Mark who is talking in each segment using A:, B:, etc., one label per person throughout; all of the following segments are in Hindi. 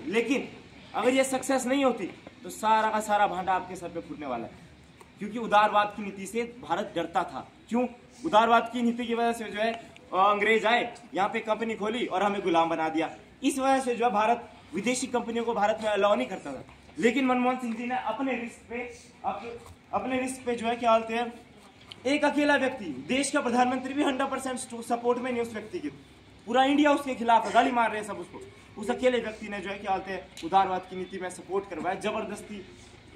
A: लेकिन अगर ये सक्सेस नहीं होती तो सारा का सारा भांडा आपके सर पे फूटने वाला है, क्योंकि उदारवाद की नीति से भारत डरता था। क्यों? उदारवाद की नीति की वजह से जो है अंग्रेज आए, यहाँ पे कंपनी खोली और हमें गुलाम बना दिया। इस वजह से जो है भारत विदेशी कंपनियों को भारत में अलाउ नहीं करता था। लेकिन मनमोहन सिंह जी ने अपने रिस्क पे जो है क्या बोलते हैं, एक अकेला व्यक्ति, देश का प्रधानमंत्री भी 100% सपोर्ट में नहीं उस व्यक्ति की, पूरा इंडिया उसके खिलाफ है, गाली मार रहे हैं सब उसको। उस अकेले व्यक्ति ने जो है क्या बोलते हैं उदारवाद की नीति में सपोर्ट करवाया, जबरदस्ती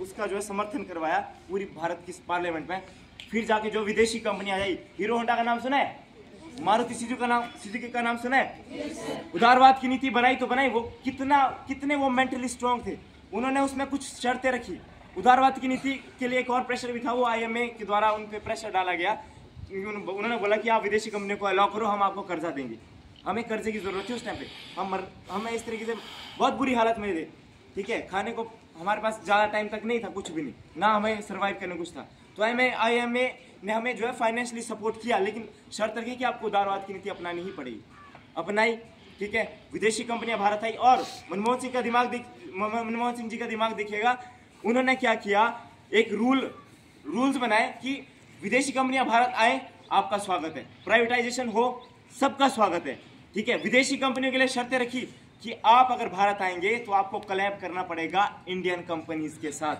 A: उसका जो है समर्थन करवाया पूरी भारत की पार्लियामेंट में। फिर जाके जो विदेशी कंपनियां आई, हीरो होंडा का नाम सुना है, मारुति सुजुकी का नाम सुना है। उदारवाद की नीति बनाई तो बनाई, वो कितने वो मेंटली स्ट्रांग थे, उन्होंने उसमें कुछ शर्तें रखी। उदारवाद की नीति के लिए एक और प्रेशर भी था, वो IMA के द्वारा उन पे प्रेशर डाला गया। उन्होंने बोला कि आप विदेशी कंपनियों को अलाउ करो, हम आपको कर्जा देंगे। हमें कर्जे की जरूरत थी उस टाइम पे, हमें इस तरीके से बहुत बुरी हालत में थे, ठीक है, खाने को हमारे पास ज़्यादा टाइम तक नहीं था, कुछ भी नहीं, ना हमें सर्वाइव करने कुछ था। तो IMA ने हमें जो है फाइनेंशियली सपोर्ट किया, लेकिन शर्त रखी कि आपको उदारवाद की नीति अपनानी ही पड़ेगी। अपनाई, ठीक है, विदेशी कंपनियां भारत आई और मनमोहन सिंह जी का दिमाग देखिएगा, उन्होंने क्या किया, एक रूल्स बनाए कि विदेशी कंपनियां भारत आए, आपका स्वागत है, प्राइवेटाइजेशन हो, सबका स्वागत है, ठीक है। विदेशी कंपनियों के लिए शर्तें रखी कि आप अगर भारत आएंगे तो आपको कोलैब करना पड़ेगा इंडियन कंपनीज के साथ,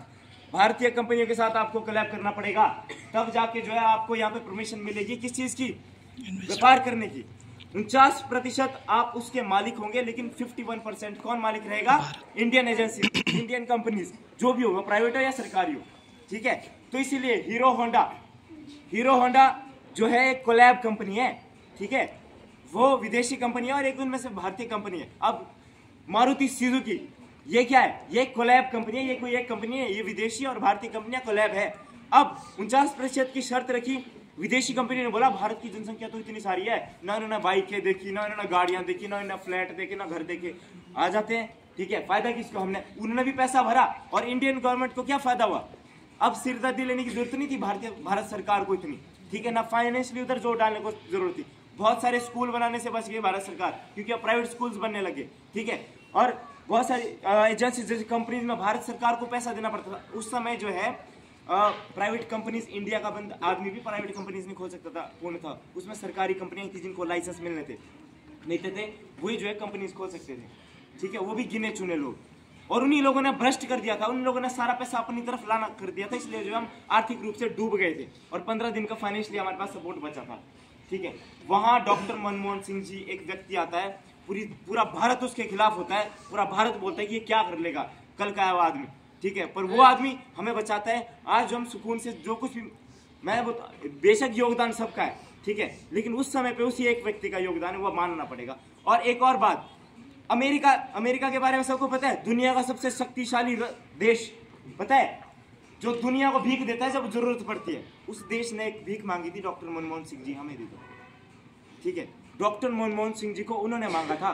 A: भारतीय कंपनियों के साथ आपको कोलैब करना पड़ेगा, तब जाके जो है आपको यहाँ पे परमिशन मिलेगी किस चीज की, व्यापार करने की। 49% आप उसके मालिक होंगे, लेकिन 51% कौन मालिक रहेगा, इंडियन एजेंसी, इंडियन कंपनीज, जो भी हो, प्राइवेट हो या सरकारी हो, ठीक है। तो इसीलिए हीरो होंडा जो है एक कोलैब कंपनी है, ठीक है, वो विदेशी कंपनी है और एक उनमें से भारतीय कंपनी है। अब मारुति सुजुकी, ये क्या है, ये कोलैब कंपनी है, ये कोई एक कंपनी है, ये विदेशी और भारतीय कंपनियां कोलैब है। अब 49% की शर्त रखी, विदेशी कंपनी ने बोला भारत की जनसंख्या तो इतनी सारी है, ना उन्होंने बाइकें देखी, ना उन्होंने गाड़ियां देखी, ना उन्होंने फ्लैट देखे, ना घर देखे, आ जाते हैं, ठीक है, फायदा किसको, हमने, उन्होंने भी पैसा भरा और इंडियन गवर्नमेंट को क्या फायदा हुआ। अब सिरदर्दी लेने की जरूरत नहीं थी भारत सरकार को इतनी, ठीक है, ना फाइनेंशियली उधर जोर डालने को जरूरत थी। बहुत सारे स्कूल बनाने से बच गई भारत सरकार, क्योंकि अब प्राइवेट स्कूल्स बनने लगे, ठीक है। और बहुत सारी एजेंसी जैसी कंपनीज में भारत सरकार को पैसा देना पड़ता था। उस समय जो है प्राइवेट कंपनीज, इंडिया का बंद आदमी भी प्राइवेट कंपनीज नहीं खोल सकता था, पूर्ण था, उसमें सरकारी कंपनियां थी जिनको लाइसेंस मिलने थे, मिलते थे, वही जो है कंपनीज खोल सकते थे, ठीक है, वो भी गिने चुने लोग। और उन्हीं लोगों ने भ्रष्ट कर दिया था, उन लोगों ने सारा पैसा अपनी तरफ लाना कर दिया था, इसलिए जो हम आर्थिक रूप से डूब गए थे और 15 दिन का फाइनेंशियली हमारे पास सपोर्ट बचा था, ठीक है। वहां डॉक्टर मनमोहन सिंह जी, एक व्यक्ति आता है, पूरा भारत उसके खिलाफ होता है, पूरा भारत बोलता है कि ये क्या कर लेगा, कल का है वो आदमी, ठीक है, पर वो आदमी हमें बचाता है। आज जो हम सुकून से जो कुछ भी, बेशक योगदान सबका है, ठीक है, लेकिन उस समय पे उसी एक व्यक्ति का योगदान है, वो मानना पड़ेगा। और एक और बात, अमेरिका के बारे में सबको पता है, दुनिया का सबसे शक्तिशाली देश, पता है, जो दुनिया को भीख देता है जब जरूरत पड़ती है। उस देश ने एक भीख मांगी थी, डॉक्टर मनमोहन सिंह जी, हमें दे दो, ठीक है, डॉक्टर मनमोहन सिंह जी को उन्होंने मांगा था,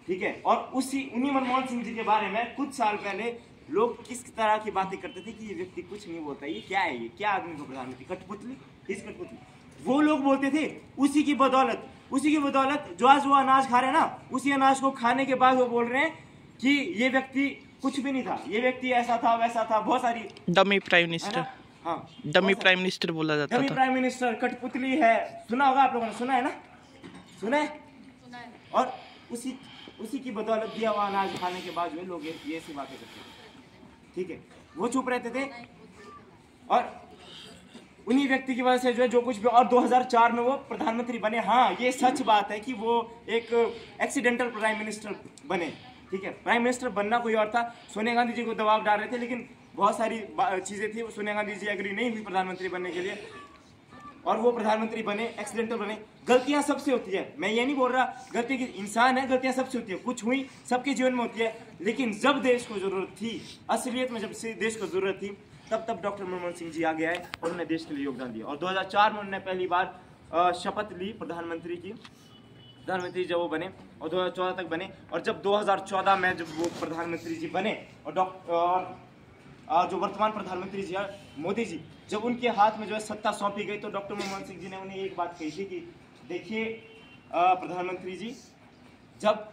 A: ठीक है। और उन्हीं मनमोहन सिंह जी के बारे में कुछ साल पहले लोग किस तरह की बातें करते थे कि ये व्यक्ति कुछ नहीं बोलता, ये क्या है, ये क्या आदमी को प्रधानमंत्री, कठपुतली, वो लोग बोलते थे। उसी की बदौलत जो आज वो अनाज खा रहे हैं ना, उसी अनाज को खाने के बाद वो बोल रहे हैं कि ये व्यक्ति कुछ भी नहीं था, ये व्यक्ति ऐसा था वैसा था, बहुत सारी
B: डमी प्राइम मिनिस्टर,
A: हाँ,
B: डमी प्राइम मिनिस्टर बोला जाता था,
A: डमी प्राइम मिनिस्टर, कठपुतली है, सुना होगा आप लोगों ने, सुना है ना, सुना है। और उसी की बदौलत दिया हुआ अनाज खाने के बाद जो लोग ये ऐसी बातें करते थे, ठीक है, वो चुप रहते थे। और उन्हीं व्यक्ति की वजह से जो है जो कुछ भी, और 2004 में वो प्रधानमंत्री बने। हाँ, ये सच बात है कि वो एक एक्सीडेंटल प्राइम मिनिस्टर बने, ठीक है, प्राइम मिनिस्टर बनना कोई और था, सोनिया गांधी जी को दबाव डाल रहे थे, लेकिन बहुत सारी चीजें थी, सोनिया गांधी जी एग्री नहीं हुई प्रधानमंत्री बनने के लिए, और वो प्रधानमंत्री बने, एक्सीडेंटल बने। गलतियां सबसे होती है, मैं ये नहीं बोल रहा गलती की, इंसान है, गलतियां सबसे होती है, कुछ हुई, सबके जीवन में होती है, लेकिन जब देश को जरूरत थी, असलियत में जब से देश को जरूरत थी, तब डॉक्टर मनमोहन सिंह जी आगे आए और उन्होंने देश के लिए योगदान दिया। और 2004 में उन्होंने पहली बार शपथ ली प्रधानमंत्री की, प्रधानमंत्री जब वो बने, और 2014 तक बने। और जब 2014 में जब वो प्रधानमंत्री जी बने, और जो वर्तमान प्रधानमंत्री जी हैं मोदी जी, जब उनके हाथ में जो है सत्ता सौंपी गई, तो डॉक्टर मनमोहन सिंह जी ने उन्हें एक बात कही थी कि देखिए प्रधानमंत्री जी, जब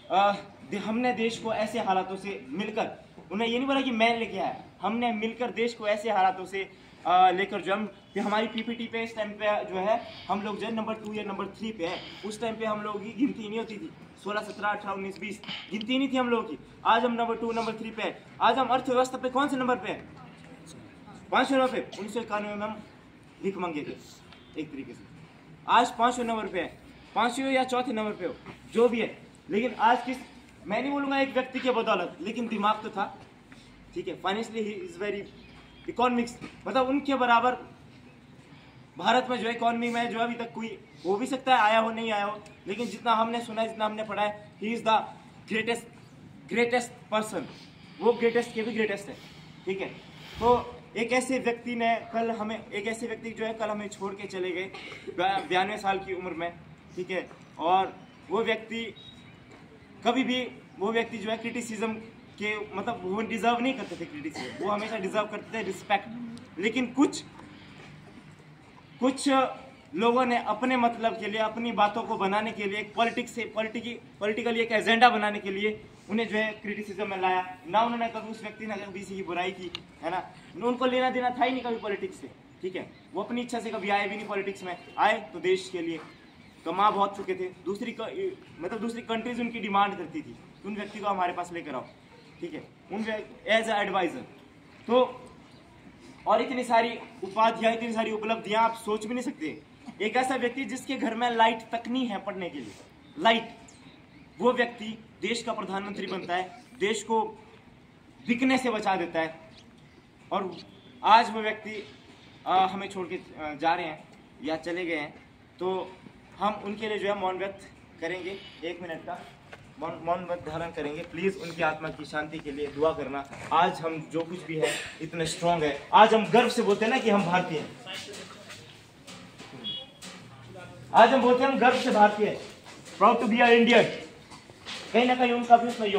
A: हमने देश को ऐसे हालातों से मिलकर, उन्हें ये नहीं बोला कि मैं लेके आया, हमने मिलकर देश को ऐसे हालातों से लेकर जो हम हमारी पीपीटी पे इस टाइम पे जो है हम लोग जो है नंबर 2 या नंबर 3 पे है। उस टाइम पे हम लोगों की गिनती नहीं होती थी, 16, 17, 18, 19, 20 गिनती नहीं थी हम लोगों की। आज हम नंबर 2, नंबर 3 पे है। आज हम अर्थव्यवस्था पे कौन से नंबर पे है? 5वें नंबर पे। 1991 में हम भीख मांगे थे एक तरीके से। आज 5वें नंबर पे है, 5वें या 4थे नंबर पे हो, जो भी है। लेकिन आज किस, मैं नहीं बोलूँगा एक व्यक्ति के बदौलत, लेकिन दिमाग तो था, ठीक है। Financially he is very, economics मतलब उनके बराबर भारत में जो है इकोनॉमी में जो अभी तक कोई हो भी सकता है, आया हो नहीं आया हो, लेकिन जितना हमने सुना है, जितना हमने पढ़ा है, he is the greatest person, वो ग्रेटेस्ट के भी ग्रेटेस्ट है, ठीक है। तो एक ऐसे व्यक्ति ने कल हमें, एक ऐसे व्यक्ति जो है कल हमें छोड़ के चले गए 92 साल की उम्र में, ठीक है। और वो व्यक्ति कभी भी, वो व्यक्ति जो है क्रिटिसिज्म के मतलब वो डिजर्व नहीं करते थे क्रिटिसिज्म, वो हमेशा डिजर्व करते थे रिस्पेक्ट। लेकिन कुछ लोगों ने अपने मतलब के लिए, अपनी बातों को बनाने के लिए, एक पॉलिटिकली एक एजेंडा बनाने के लिए उन्हें जो है क्रिटिसिज्म में लाया। ना उन्होंने कभी उस व्यक्ति ने कभी किसी की बुराई की, है ना, उनको लेना देना था ही नहीं कभी पॉलिटिक्स से, ठीक है। वो अपनी इच्छा से कभी आए भी नहीं पॉलिटिक्स में, आए तो देश के लिए, कमा बहुत चुके थे, दूसरी कंट्रीज उनकी डिमांड करती थी, उन व्यक्ति को हमारे पास लेकर आओ, ठीक है, उन एज ए एडवाइजर। तो और इतनी सारी उपाधियाँ, इतनी सारी उपलब्धियाँ आप सोच भी नहीं सकते। एक ऐसा व्यक्ति जिसके घर में लाइट तक नहीं है पढ़ने के लिए, लाइट, वो व्यक्ति देश का प्रधानमंत्री बनता है, देश को बिकने से बचा देता है। और आज वो व्यक्ति हमें छोड़ के जा रहे हैं या चले गए हैं, तो हम उनके लिए जो है मौन व्यक्त करेंगे, 1 मिनट का मौन व्रत धारण करेंगे। प्लीज़ उनकी आत्मा की शांति के लिए दुआ करना। आज हम जो कुछ भी है इतने स्ट्रांग है, आज हम गर्व से बोलते हैं ना कि हम भारतीय हैं, आज हम बोलते हैं हम गर्व से भारतीय हैं, proud to be a Indian. कहीं ना कहीं उनका भी उसमें